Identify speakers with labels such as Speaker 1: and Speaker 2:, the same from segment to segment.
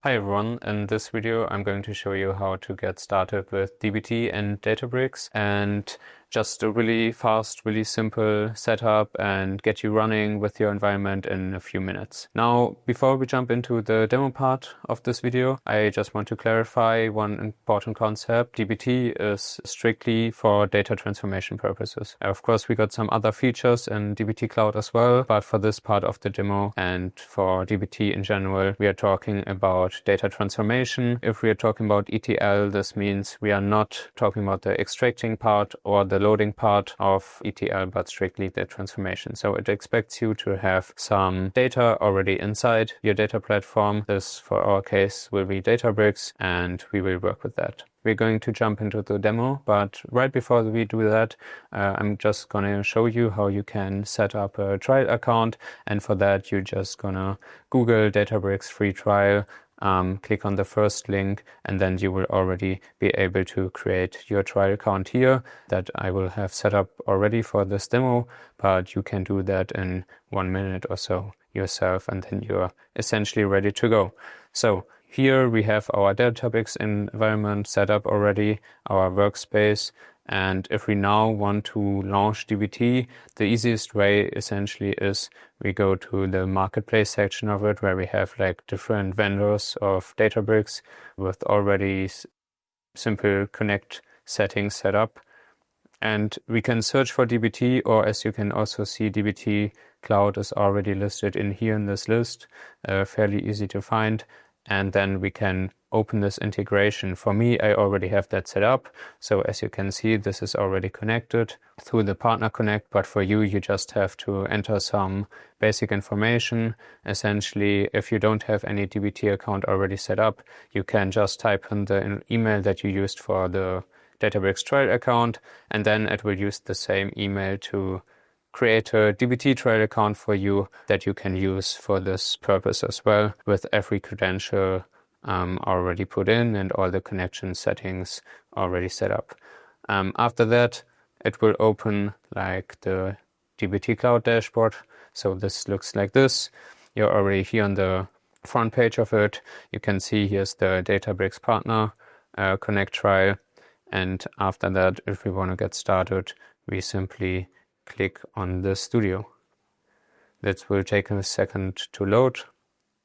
Speaker 1: Hi everyone, in this video I'm going to show you how to get started with dbt and Databricks and just a really fast, really simple setup and get you running with your environment in a few minutes. Now, before we jump into the demo part of this video, I just want to clarify one important concept. dbt is strictly for data transformation purposes. Of course, we got some other features in dbt Cloud as well, but for this part of the demo and for dbt in general, we are talking about data transformation. If we are talking about ETL, this means we are not talking about the extracting part or the loading part of ETL, but strictly the transformation. So it expects you to have some data already inside your data platform. This, for our case, will be Databricks, and we will work with that. We're going to jump into the demo, but right before we do that, I'm just going to show you how you can set up a trial account. And for that, you're just going to Google Databricks free trial, click on the first link, and then you will already be able to create your trial account here that I will have set up already for this demo, but you can do that in 1 minute or so yourself, and then you're essentially ready to go. So here we have our Databricks environment set up already, our workspace. And if we now want to launch dbt, the easiest way essentially is we go to the marketplace section of it, where we have like different vendors of Databricks with already simple connect settings set up. And we can search for dbt, or as you can also see, dbt Cloud is already listed in here in this list, fairly easy to find. And then we can open this integration. For me, I already have that set up. So as you can see, this is already connected through the Partner Connect, but for you, you just have to enter some basic information. Essentially, if you don't have any dbt account already set up, you can just type in the email that you used for the Databricks trial account, and then it will use the same email to create a dbt trial account for you that you can use for this purpose as well, with every credential already put in and all the connection settings already set up. After that, it will open like the dbt Cloud dashboard. So this looks like this. You're already here on the front page of it. You can see here's the Databricks Partner Connect trial. And after that, if we want to get started, we simply click on the studio. That will take a second to load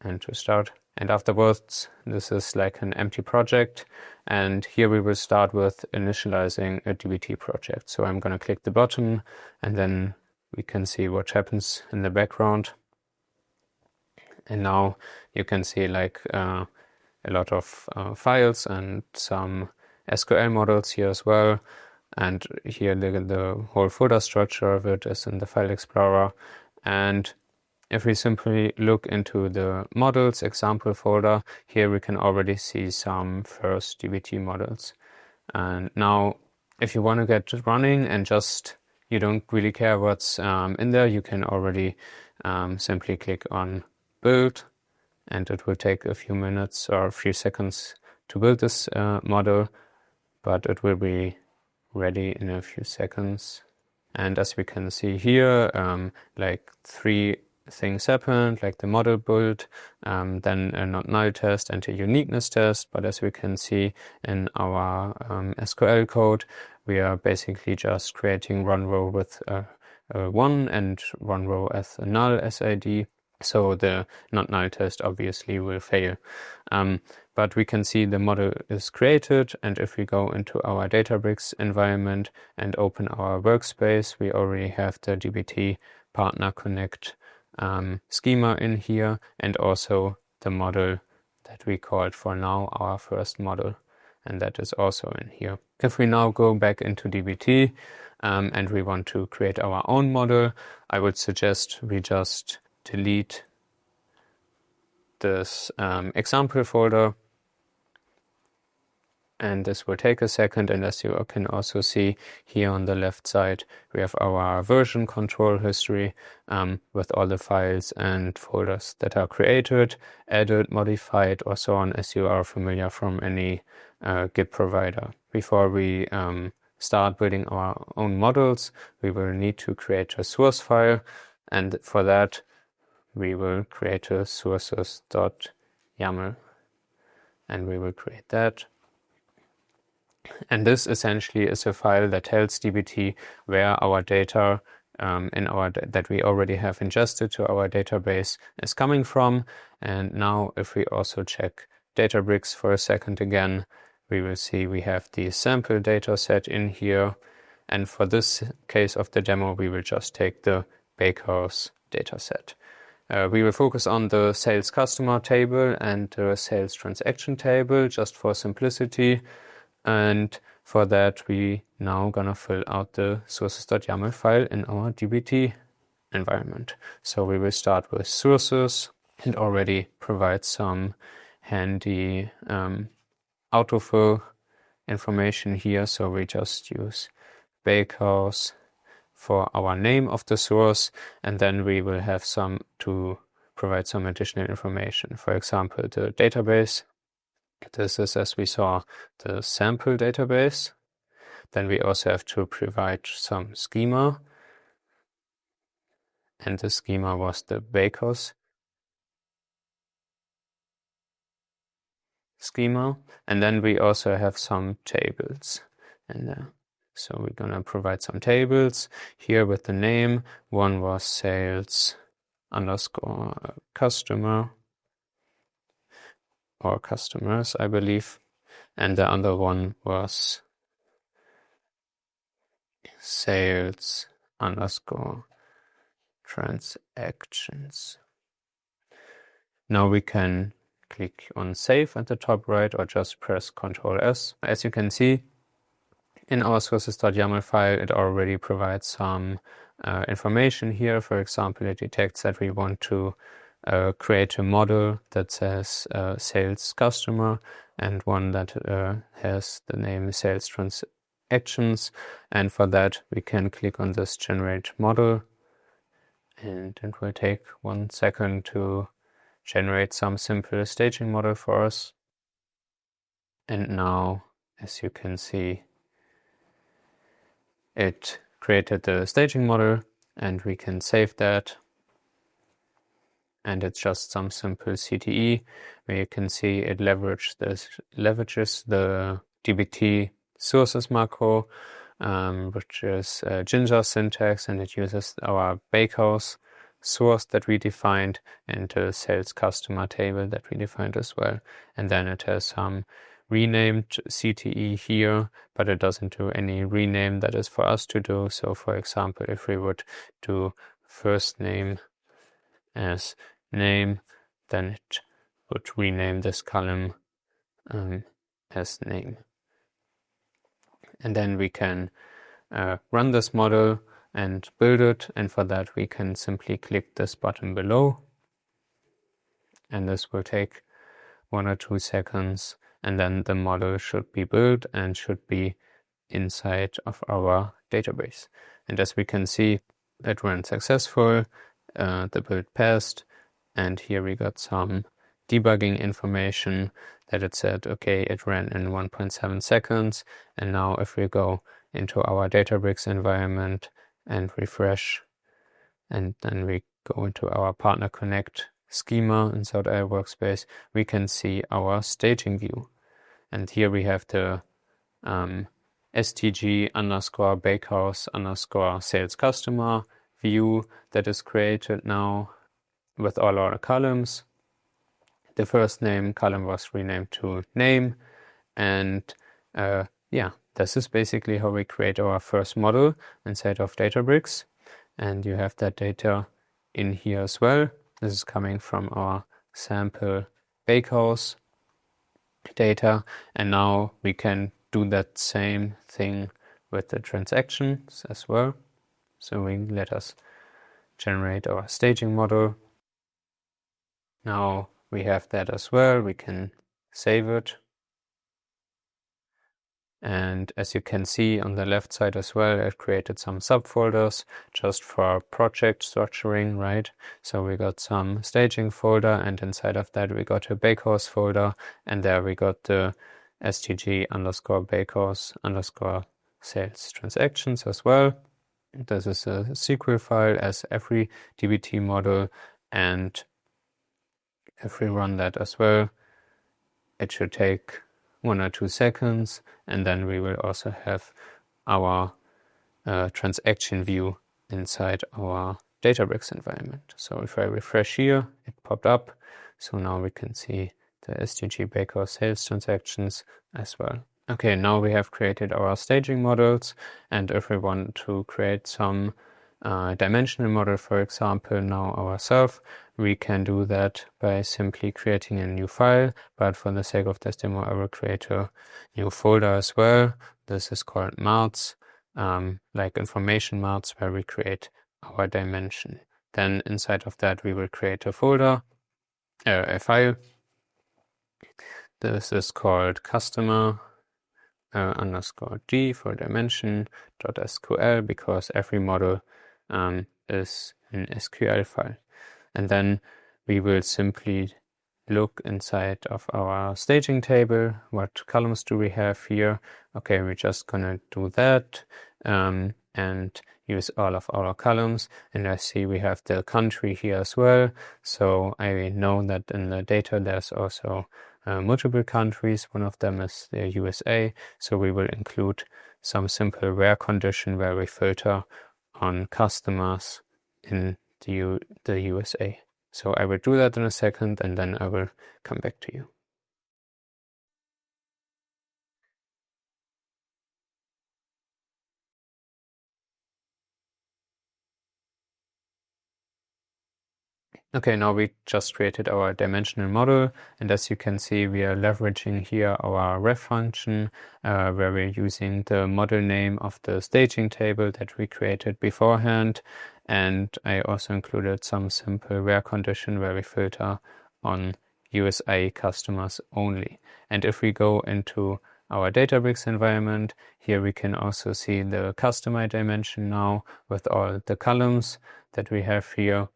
Speaker 1: and to start. And afterwards, this is like an empty project. And here we will start with initializing a dbt project. So I'm going to click the button, and then we can see what happens in the background. And now you can see like a lot of files and some SQL models here as well. And here the whole folder structure of it is in the File Explorer. And if we simply look into the models example folder, here we can already see some first dbt models. And now, if you want to get running and just you don't really care what's in there, you can already simply click on Build, and it will take a few minutes or a few seconds to build this model, but it will be ready in a few seconds. And as we can see here, like 3 things happened, like the model build, then a not null test and a uniqueness test. But as we can see in our SQL code, we are basically just creating one row with a 1 and one row as a null SID. So the not null test obviously will fail. But we can see the model is created, and if we go into our Databricks environment and open our workspace, we already have the dbt Partner Connect schema in here, and also the model that we called for now our first model, and that is also in here. If we now go back into dbt and we want to create our own model, I would suggest we just delete this example folder, and this will take a second. And as you can also see here on the left side, we have our version control history with all the files and folders that are created, added, modified, or so on, as you are familiar from any Git provider. Before we start building our own models, we will need to create a source file, and for that we will create a sources.yml and we will create that. And this essentially is a file that tells dbt where our data that we already have ingested to our database is coming from. And now if we also check Databricks for a second again, we will see we have the sample data set in here. And for this case of the demo, we will just take the bakehouse data set. We will focus on the sales customer table and the sales transaction table just for simplicity. And for that, we now gonna fill out the sources.yml file in our dbt environment. So we will start with sources and already provide some handy autofill information here. So we just use bakehouse for our name of the source, and then we will have some to provide some additional information. For example, the database. This is, as we saw, the sample database. Then we also have to provide some schema. And the schema was the bakehouse schema. And then we also have some tables. And so we're going to provide some tables here with the name. One was sales underscore customer, or customers, I believe, and the other one was sales underscore transactions. Now we can click on save at the top right or just press Ctrl S. As you can see, in our sources.yml file, it already provides some information here. For example, it detects that we want to create a model that says sales customer and one that has the name sales transactions. And for that, we can click on this generate model. And it will take 1 second to generate some simple staging model for us. And now, as you can see, it created the staging model, and we can save that. And it's just some simple CTE where you can see it leverages the dbt sources macro, which is Ginger syntax, and it uses our bakehouse source that we defined and the sales customer table that we defined as well. And then it has some renamed CTE here, but it doesn't do any rename that is for us to do. So for example, if we would do first name as name, then it would rename this column as name. And then we can run this model and build it, and for that we can simply click this button below, and this will take 1 or 2 seconds, and then the model should be built and should be inside of our database. And as we can see, it ran successful, the build passed, and here we got some debugging information that it said, okay, it ran in 1.7 seconds. And now if we go into our Databricks environment and refresh, and then we go into our Partner Connect schema inside our workspace, we can see our staging view. And here we have the stg underscore bakehouse underscore sales customer view that is created now with all our columns. The first name column was renamed to name, and this is basically how we create our first model inside of Databricks. And you have that data in here as well. This is coming from our sample bakehouse data, and now we can do that same thing with the transactions as well. So let us generate our staging model. Now we have that as well. We can save it. And as you can see on the left side as well, it created some subfolders just for project structuring, right? So we got some staging folder, and inside of that we got a bakehouse folder, and there we got the stg underscore bakehouse underscore sales transactions as well. This is a SQL file as every dbt model, and if we run that as well, It should take 1 or 2 seconds, and then we will also have our transaction view inside our Databricks environment. So if I refresh here, it popped up. So now we can see the SDG Baker sales transactions as well. Okay, now we have created our staging models, and if we want to create some dimensional model, for example, now ourselves, we can do that by simply creating a new file, but for the sake of this demo, I will create a new folder as well. This is called marts, like information marts, where we create our dimension. Then inside of that, we will create a folder, a file. This is called customer _g for dimension.sql, because every model is an SQL file. And then we will simply look inside of our staging table. What columns do we have here? Okay, we're just gonna do that and use all of our columns. And I see we have the country here as well. So I know that in the data there's also multiple countries. One of them is the USA. So we will include some simple where condition where we filter on customers in the USA. So I will do that in a second, and then I will come back to you. Okay, now we just created our dimensional model, and as you can see, we are leveraging here our ref function, where we're using the model name of the staging table that we created beforehand. And I also included some simple where condition where we filter on USA customers only. And if we go into our Databricks environment, here we can also see the customer dimension now with all the columns that we have here.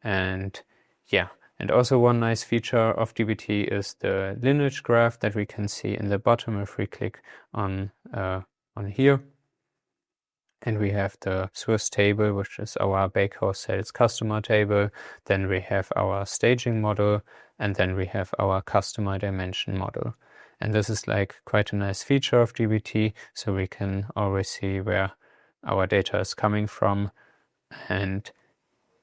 Speaker 1: And yeah, and also one nice feature of dbt is the lineage graph that we can see in the bottom if we click on here. And we have the source table, which is our bakehouse sales customer table. Then we have our staging model, and then we have our customer dimension model. And this is like quite a nice feature of dbt, so we can always see where our data is coming from. And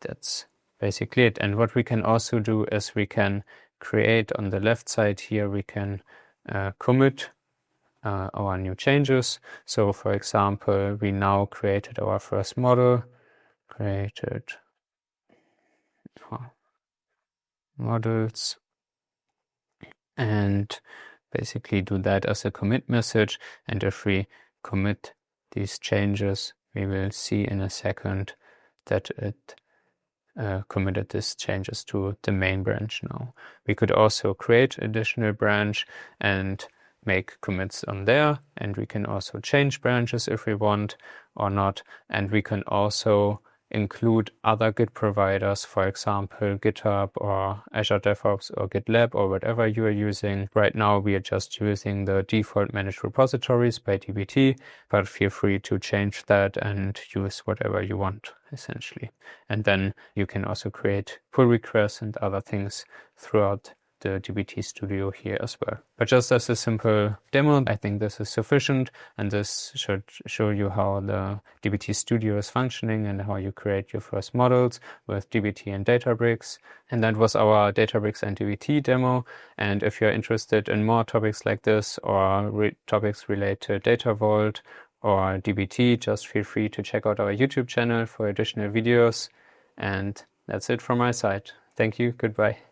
Speaker 1: that's basically it. And what we can also do is we can create on the left side here, we can commit our new changes. So for example, we now created our first model, created models, and basically do that as a commit message. And if we commit these changes, we will see in a second that it committed these changes to the main branch now. We could also create additional branch and make commits on there, and we can also change branches if we want or not. And we can also include other Git providers, for example, GitHub or Azure DevOps or GitLab or whatever you are using. Right now we are just using the default managed repositories by dbt, but feel free to change that and use whatever you want, essentially. And then you can also create pull requests and other things throughout the dbt studio here as well. But just as a simple demo, I think this is sufficient, and this should show you how the dbt studio is functioning and how you create your first models with dbt and Databricks. And that was our Databricks and dbt demo. And if you're interested in more topics like this or topics related to Data Vault or dbt, just feel free to check out our YouTube channel for additional videos. And that's it from my side. Thank you. Goodbye.